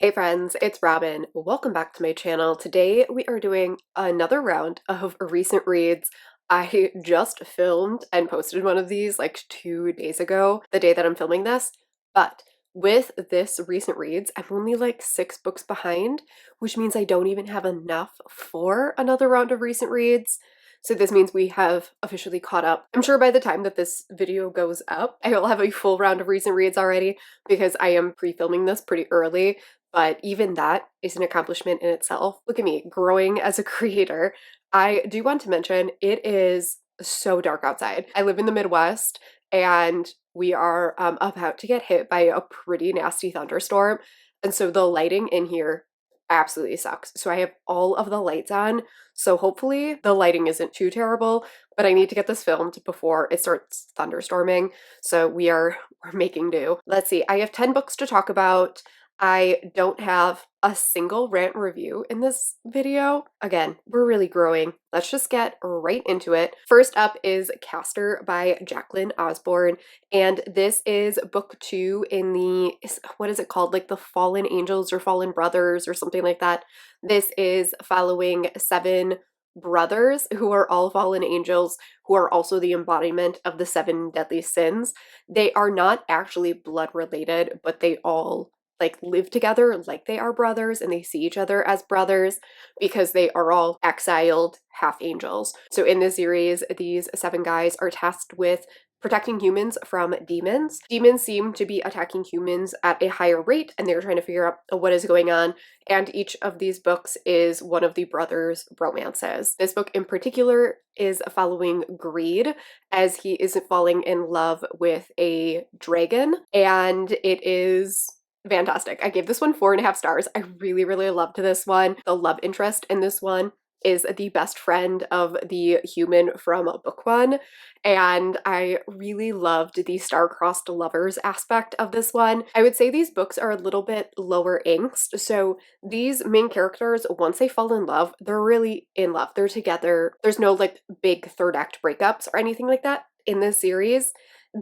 Hey friends, it's Robin. Welcome back to my channel. Today we are doing another round of recent reads. I just filmed and posted one of these like 2 days ago, the day that I'm filming this, but with this recent reads, I'm only like 6 books behind, which means I don't even have enough for another round of recent reads. So this means we have officially caught up. I'm sure by the time that this video goes up, I will have a full round of recent reads already because I am pre-filming this pretty early. But even that is an accomplishment in itself. Look at me, growing as a creator. I do want to mention it is so dark outside. I live in the Midwest and we are about to get hit by a pretty nasty thunderstorm. And so the lighting in here absolutely sucks. So I have all of the lights on. So hopefully the lighting isn't too terrible, but I need to get this filmed before it starts thunderstorming. So we're making do. Let's see, I have 10 books to talk about. I don't have a single rant review in this video. Again, we're really growing. Let's just get right into it. First up is Castor by Jacqueline Osborne, and this is book 2 in the, what is it called? Like the Fallen Angels or Fallen Brothers or something like that. This is following 7 brothers who are all fallen angels, who are also the embodiment of the 7 deadly sins. They are not actually blood related, but they all like live together like they are brothers and they see each other as brothers because they are all exiled half angels. So in this series, these 7 guys are tasked with protecting humans from demons. Demons seem to be attacking humans at a higher rate and they're trying to figure out what is going on, and each of these books is one of the brothers' romances. This book in particular is following Greed as he is falling in love with a dragon, and it is fantastic. I gave this one 4.5 stars. I really, really loved this one. The love interest in this one is the best friend of the human from book 1, and I really loved the star-crossed lovers aspect of this one. I would say these books are a little bit lower angst, so these main characters, once they fall in love, they're really in love. They're together. There's no like big third act breakups or anything like that in this series.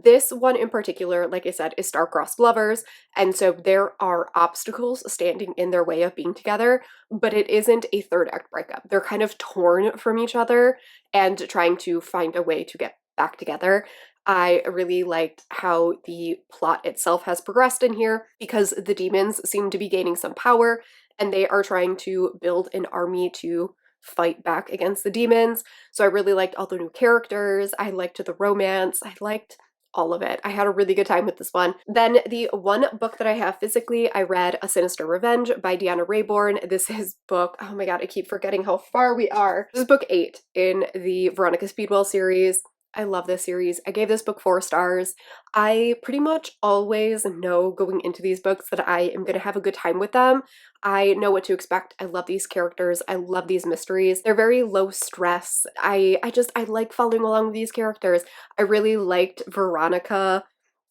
This one in particular, like I said, is star-crossed lovers, and so there are obstacles standing in their way of being together, but it isn't a third act breakup. They're kind of torn from each other and trying to find a way to get back together. I really liked how the plot itself has progressed in here because the demons seem to be gaining some power and they are trying to build an army to fight back against the demons. So I really liked all the new characters. I liked the romance. I liked all of it. I had a really good time with this one. Then the one book that I have physically, I read A Sinister Revenge by Deanna Raybourn. This is book, oh my god, I keep forgetting how far we are. This is book 8 in the Veronica Speedwell series. I love this series. I gave this book 4 stars. I pretty much always know going into these books that I am going to have a good time with them. I know what to expect. I love these characters. I love these mysteries. They're very low stress. I like following along with these characters. I really liked Veronica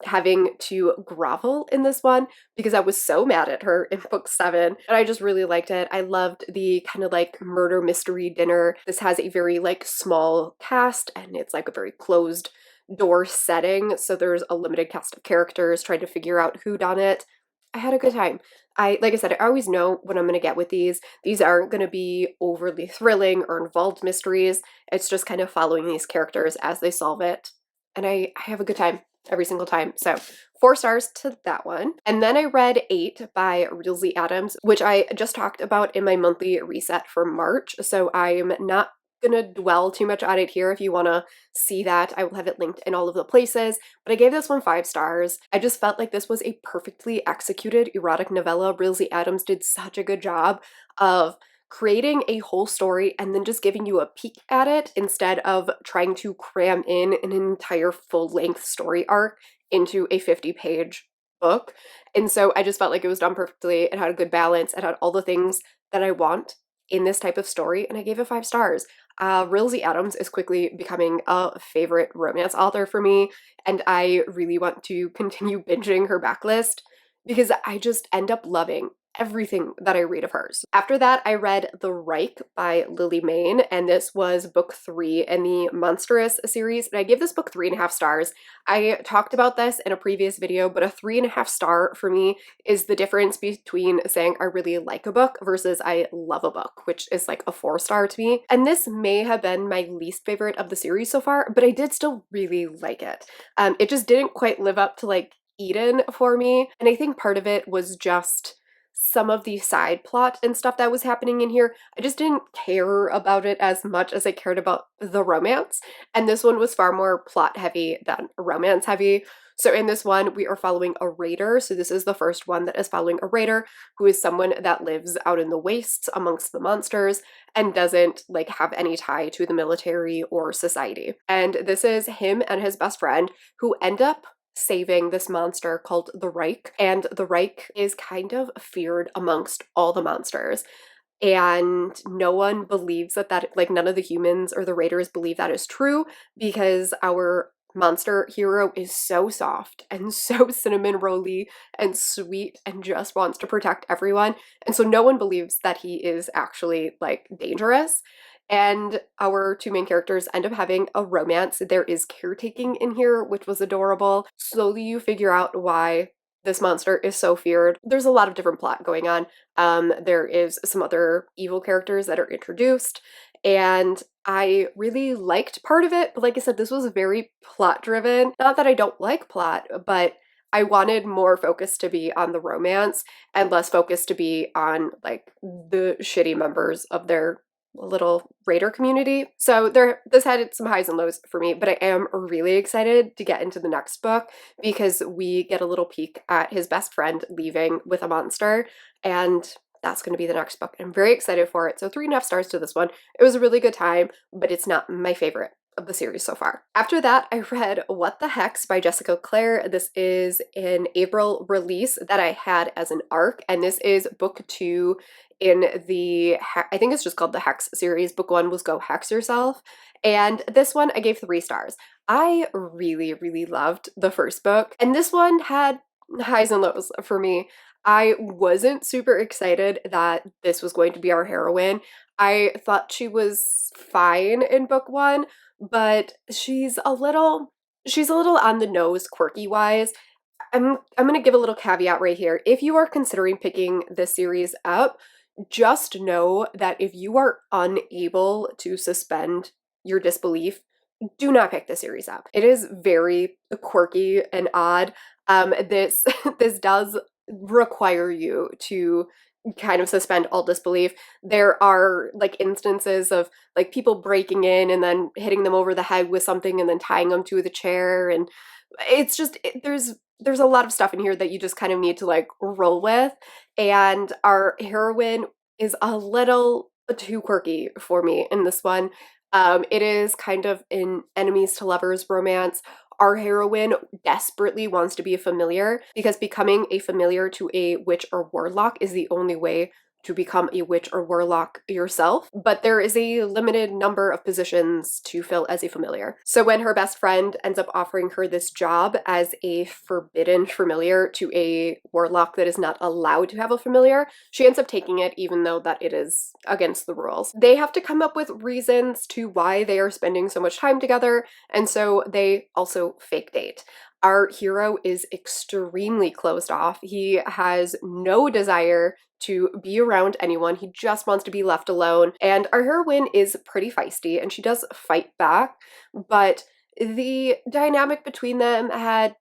having to grovel in this one because I was so mad at her in book 7, and I just really liked it. I loved the kind of like murder mystery dinner. This has a very like small cast and it's like a very closed door setting, so there's a limited cast of characters trying to figure out who done it. I had a good time. Like I said, I always know what I'm going to get with these. These aren't going to be overly thrilling or involved mysteries. It's just kind of following these characters as they solve it. And I have a good time every single time. So 4 stars to that one. And then I read 8 by Rosie Adams, which I just talked about in my monthly reset for March. So I'm not gonna dwell too much on it here. If you want to see that, I will have it linked in all of the places, but I gave this one 5 stars. I just felt like this was a perfectly executed erotic novella. Rosie Adams did such a good job of creating a whole story and then just giving you a peek at it instead of trying to cram in an entire full-length story arc into a 50-page book. And so I just felt like it was done perfectly. It had a good balance. It had all the things that I want in this type of story, and I gave it 5 stars. Rosie Adams is quickly becoming a favorite romance author for me, and I really want to continue binging her backlist because I just end up loving everything that I read of hers. After that, I read The Reich by Lily Maine, and this was book 3 in the Monstrous series, and I give this book 3.5 stars. I talked about this in a previous video, but a 3.5 star for me is the difference between saying I really like a book versus I love a book, which is like a 4 star to me. And this may have been my least favorite of the series so far, but I did still really like it. It just didn't quite live up to like Eden for me, and I think part of it was just some of the side plot and stuff that was happening in here. I just didn't care about it as much as I cared about the romance, and this one was far more plot heavy than romance heavy. So in this one, we are following a raider. So this is the first one that is following a raider who is someone that lives out in the wastes amongst the monsters and doesn't like have any tie to the military or society. And this is him and his best friend who end up saving this monster called the Reich, and the Reich is kind of feared amongst all the monsters. And no one believes that like none of the humans or the raiders believe that is true because our monster hero is so soft and so cinnamon rolly and sweet and just wants to protect everyone. And so no one believes that he is actually like dangerous. And our two main characters end up having a romance. There is caretaking in here, which was adorable. Slowly you figure out why this monster is so feared. There's a lot of different plot going on. There is some other evil characters that are introduced, and I really liked part of it, but like I said, this was very plot driven. Not that I don't like plot, but I wanted more focus to be on the romance and less focus to be on like the shitty members of their little raider community. So this had some highs and lows for me, but I am really excited to get into the next book because we get a little peek at his best friend leaving with a monster, and that's going to be the next book. I'm very excited for it. So 3.5 stars to this one. It was a really good time, but it's not my favorite of the series so far. After that, I read What the Hex by Jessica Clare. This is an April release that I had as an ARC, and this is book 2 in the, I think it's just called the Hex series. Book 1 was Go Hex Yourself, and this one I gave 3 stars. I really, really loved the first book, and this one had highs and lows for me. I wasn't super excited that this was going to be our heroine. I thought she was fine in book 1, but she's a little on the nose quirky wise. I'm going to give a little caveat right here. If you are considering picking this series up, just know that if you are unable to suspend your disbelief, do not pick the series up. It is very quirky and odd. This this does require you to kind of suspend all disbelief. There are like instances of like people breaking in and then hitting them over the head with something and then tying them to the chair, and it's just there's a lot of stuff in here that you just kind of need to like roll with, and our heroine is a little too quirky for me in this one. It is kind of an enemies to lovers romance. Our heroine desperately wants to be a familiar because becoming a familiar to a witch or warlock is the only way to become a witch or warlock yourself, but there is a limited number of positions to fill as a familiar. So when her best friend ends up offering her this job as a forbidden familiar to a warlock that is not allowed to have a familiar, she ends up taking it even though that it is against the rules. They have to come up with reasons to why they are spending so much time together, and so they also fake date. Our hero is extremely closed off. He has no desire to be around anyone. He just wants to be left alone. And our heroine is pretty feisty and she does fight back, but the dynamic between them had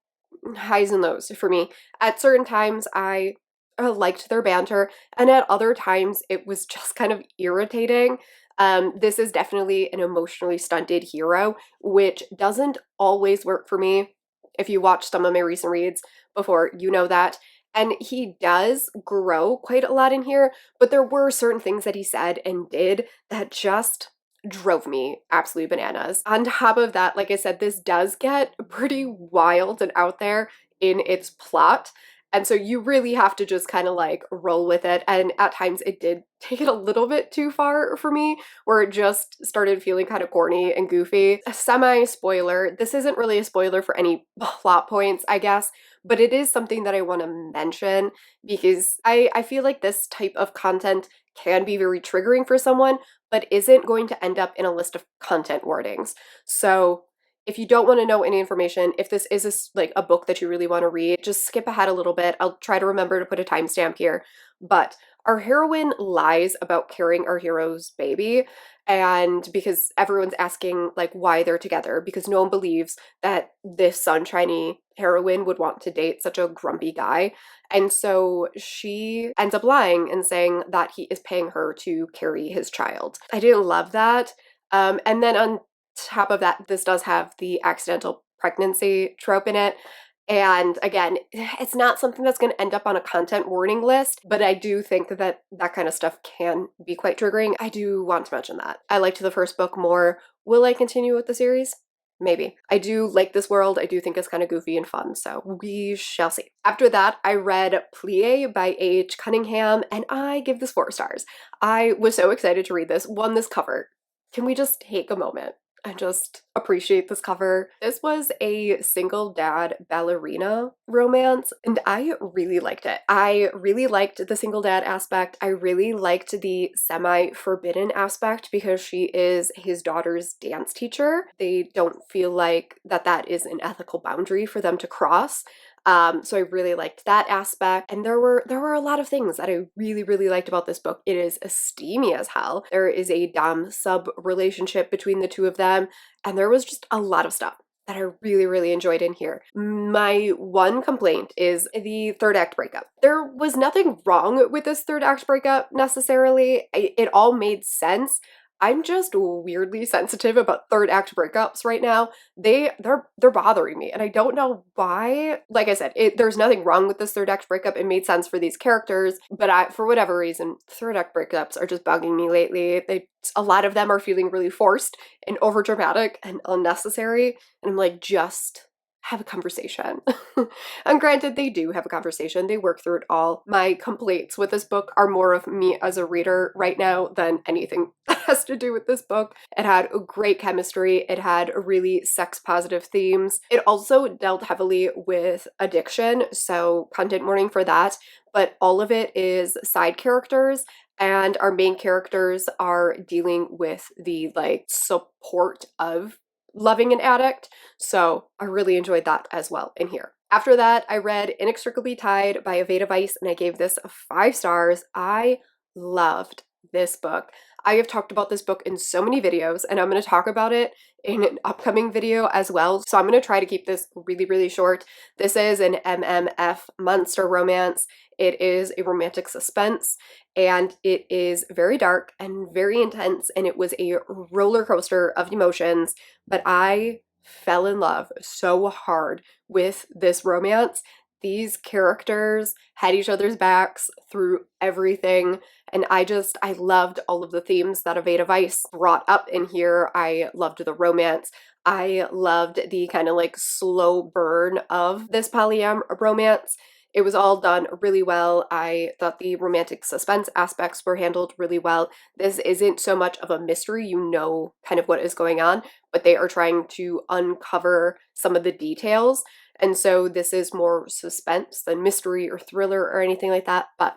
highs and lows for me. At certain times, I liked their banter, and at other times, it was just kind of irritating. This is definitely an emotionally stunted hero, which doesn't always work for me. If you watch some of my recent reads before, you know that. And he does grow quite a lot in here, but there were certain things that he said and did that just drove me absolutely bananas. On top of that, like I said, this does get pretty wild and out there in its plot. And so you really have to just kind of like roll with it. And at times it did take it a little bit too far for me, where it just started feeling kind of corny and goofy. A semi-spoiler, this isn't really a spoiler for any plot points, I guess, but it is something that I want to mention because I feel like this type of content can be very triggering for someone, but isn't going to end up in a list of content warnings. So if you don't want to know any information, if this is like a book that you really want to read, just skip ahead a little bit. I'll try to remember to put a timestamp here. But our heroine lies about carrying our hero's baby, and because everyone's asking like why they're together, because no one believes that this sunshiny heroine would want to date such a grumpy guy. And so she ends up lying and saying that he is paying her to carry his child. I didn't love that. And then on top of that, this does have the accidental pregnancy trope in it. And again, it's not something that's going to end up on a content warning list, but I do think that that kind of stuff can be quite triggering. I do want to mention that. I liked the first book more. Will I continue with the series? Maybe. I do like this world. I do think it's kind of goofy and fun, so we shall see. After that, I read Plie by H Cunningham, and I give this 4 stars. I was so excited to read this. One, this cover. Can we just take a moment and just appreciate this cover? This was a single dad ballerina romance, and I really liked it. I really liked the single dad aspect. I really liked the semi-forbidden aspect because she is his daughter's dance teacher. They don't feel like that is an ethical boundary for them to cross. So I really liked that aspect. And there were a lot of things that I really, really liked about this book. It is steamy as hell. There is a dom-sub relationship between the two of them, and there was just a lot of stuff that I really, really enjoyed in here. My one complaint is the third act breakup. There was nothing wrong with this third act breakup necessarily. It all made sense. I'm just weirdly sensitive about third act breakups right now. They're bothering me, and I don't know why. Like I said, there's nothing wrong with this third act breakup. It made sense for these characters, but for whatever reason, third act breakups are just bugging me lately. A lot of them are feeling really forced and overdramatic and unnecessary, and I'm like, just have a conversation. And granted, they do have a conversation. They work through it all. My complaints with this book are more of me as a reader right now than anything that has to do with this book. It had a great chemistry. It had really sex-positive themes. It also dealt heavily with addiction, so content warning for that. But all of it is side characters, and our main characters are dealing with the like support of loving an addict, so I really enjoyed that as well in here. After that, I read Inextricably Tied by Aveda Weiss, and I gave this 5 stars. I loved this book. I have talked about this book in so many videos, and I'm going to talk about it in an upcoming video as well, so I'm going to try to keep this really, really short. This is an MMF monster romance. It is a romantic suspense, and it is very dark and very intense, and it was a roller coaster of emotions, but I fell in love so hard with this romance. These characters had each other's backs through everything, and I loved all of the themes that Aveda Weiss brought up in here. I loved the romance. I loved the kind of like slow burn of this polyam romance. It was all done really well. I thought the romantic suspense aspects were handled really well. This isn't so much of a mystery, you know kind of what is going on, but they are trying to uncover some of the details. And so this is more suspense than mystery or thriller or anything like that, but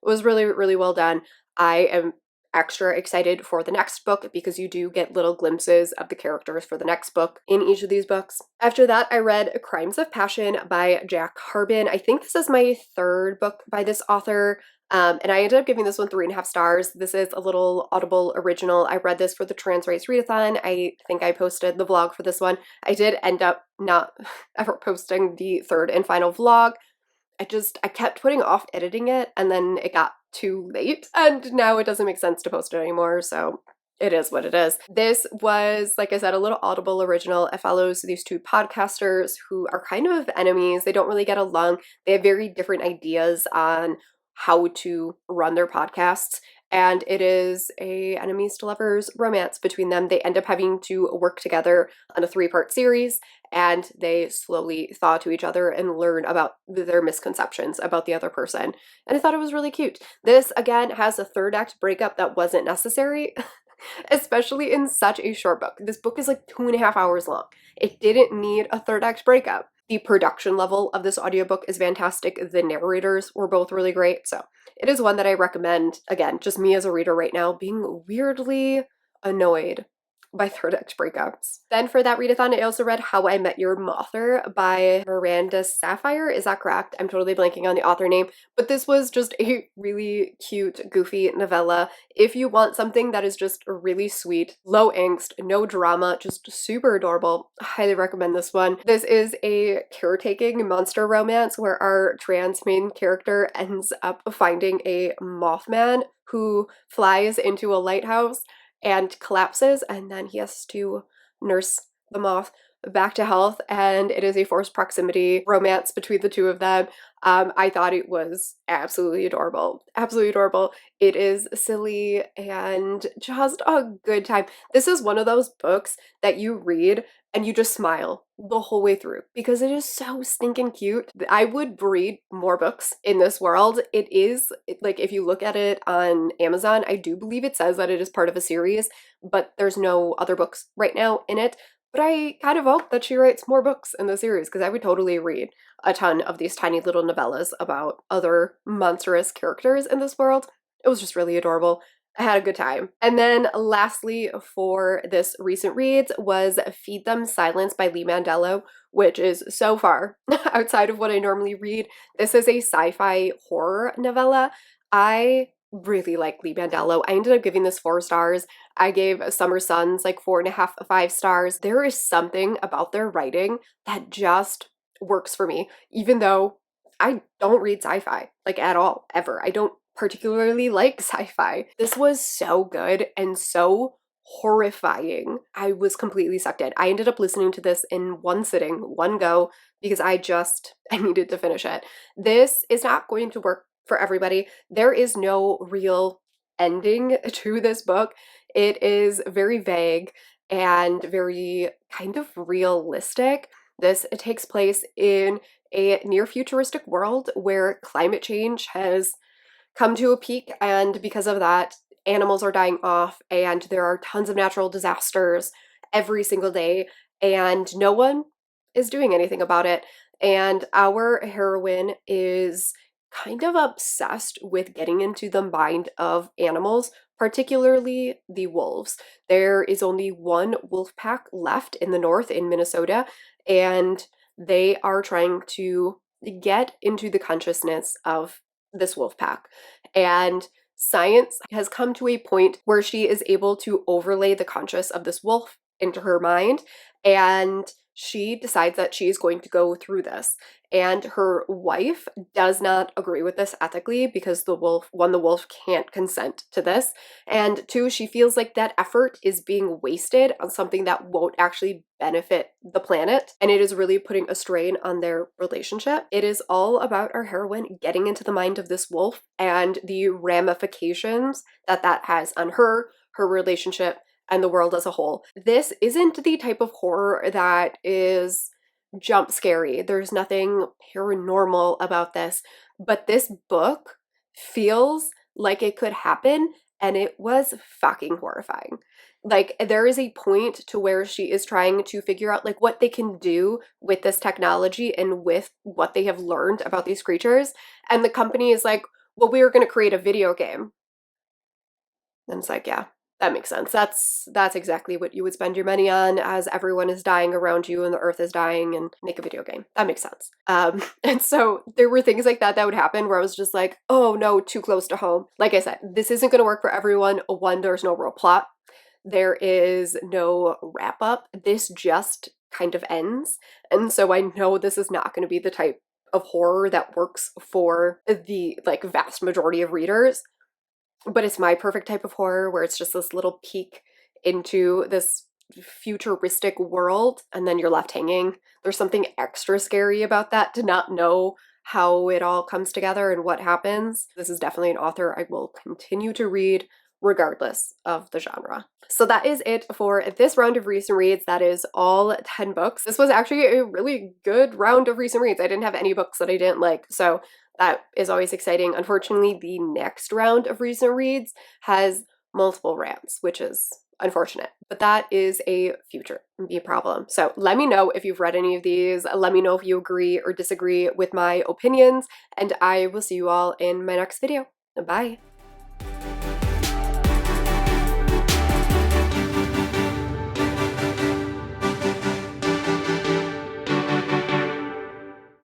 it was really, really well done. I am extra excited for the next book because you do get little glimpses of the characters for the next book in each of these books. After that, I read Crimes of Passion by Jack Harbin. I think this is my 3rd book by this author, and I ended up giving this one 3.5 stars. This is a little Audible original. I read this for the Trans Race Readathon. I think I posted the vlog for this one. I did end up not ever posting the 3rd and final vlog. I kept putting off editing it, and then it got too late, and now it doesn't make sense to post it anymore, so it is what it is. This was, like I said, a little Audible original. It follows these 2 podcasters who are kind of enemies. They don't really get along. They have very different ideas on how to run their podcasts, and it is a enemies to lovers romance between them. They end up having to work together on a 3-part series, and they slowly thaw to each other and learn about their misconceptions about the other person. And I thought it was really cute. This, again, has a 3rd act breakup that wasn't necessary, especially in such a short book. This book is like 2.5 hours long. It didn't need a 3rd act breakup. The production level of this audiobook is fantastic. The narrators were both really great. So it is one that I recommend. Again, just me as a reader right now being weirdly annoyed by third act breakups. Then for that readathon, I also read How I Met Your Mother by Miranda Sapphire. Is that correct? I'm totally blanking on the author name, but this was just a really cute, goofy novella. If you want something that is just really sweet, low angst, no drama, just super adorable, I highly recommend this one. This is a caretaking monster romance where our trans main character ends up finding a Mothman who flies into a lighthouse and collapses, and then he has to nurse the moth back to health, and it is a forced proximity romance between the two of them. I thought it was absolutely adorable. Absolutely adorable. It is silly and just a good time. This is one of those books that you read and you just smile the whole way through because it is so stinking cute. I would read more books in this world. It is, like, if you look at it on Amazon, I do believe it says that it is part of a series, but there's no other books right now in it. But I kind of hope that she writes more books in the series because I would totally read a ton of these tiny little novellas about other monstrous characters in this world. It was just really adorable. I had a good time. And then lastly for this recent reads was Feed Them Silence by Lee Mandelo, which is so far outside of what I normally read. This is a sci-fi horror novella. I really like Lee Mandelo. I ended up giving this 4 stars. I gave Summer Suns like 4.5 of 5 stars. There is something about their writing that just works for me, even though I don't read sci-fi, like, at all, ever. I don't particularly like sci-fi. This was so good and so horrifying. I was completely sucked in. I ended up listening to this in one sitting, one go, because I needed to finish it. This is not going to work for everybody. There is no real ending to this book. It is very vague and very kind of realistic. This takes place in a near futuristic world where climate change has come to a peak, and because of that, animals are dying off, and there are tons of natural disasters every single day, and no one is doing anything about it. And our heroine is kind of obsessed with getting into the mind of animals, particularly the wolves. There is only one wolf pack left in the north in Minnesota, and they are trying to get into the consciousness of this wolf pack. And science has come to a point where she is able to overlay the conscious of this wolf into her mind, and she decides that she is going to go through this. And her wife does not agree with this ethically because the wolf can't consent to this. And 2, she feels like that effort is being wasted on something that won't actually benefit the planet. And it is really putting a strain on their relationship. It is all about our heroine getting into the mind of this wolf and the ramifications that that has on her relationship, and the world as a whole. This isn't the type of horror that is jump scary. There's nothing paranormal about this, but this book feels like it could happen, and it was fucking horrifying. Like, there is a point to where she is trying to figure out like what they can do with this technology and with what they have learned about these creatures, and the company is like, well, we are going to create a video game. And it's like, yeah, that makes sense. That's exactly what you would spend your money on as everyone is dying around you and the earth is dying, and make a video game. That makes sense. And so there were things like that would happen where I was just like, oh no, too close to home. Like I said, this isn't going to work for everyone. One, there's no real plot. There is no wrap up. This just kind of ends. And so I know this is not going to be the type of horror that works for the like vast majority of readers. But it's my perfect type of horror where it's just this little peek into this futuristic world and then you're left hanging. There's something extra scary about that, to not know how it all comes together and what happens. This is definitely an author I will continue to read regardless of the genre. So that is it for this round of recent reads. That is all 10 books. This was actually a really good round of recent reads. I didn't have any books that I didn't like, so that is always exciting. Unfortunately, the next round of recent reads has multiple rants, which is unfortunate, but that is a future me problem. So let me know if you've read any of these. Let me know if you agree or disagree with my opinions, and I will see you all in my next video. Bye.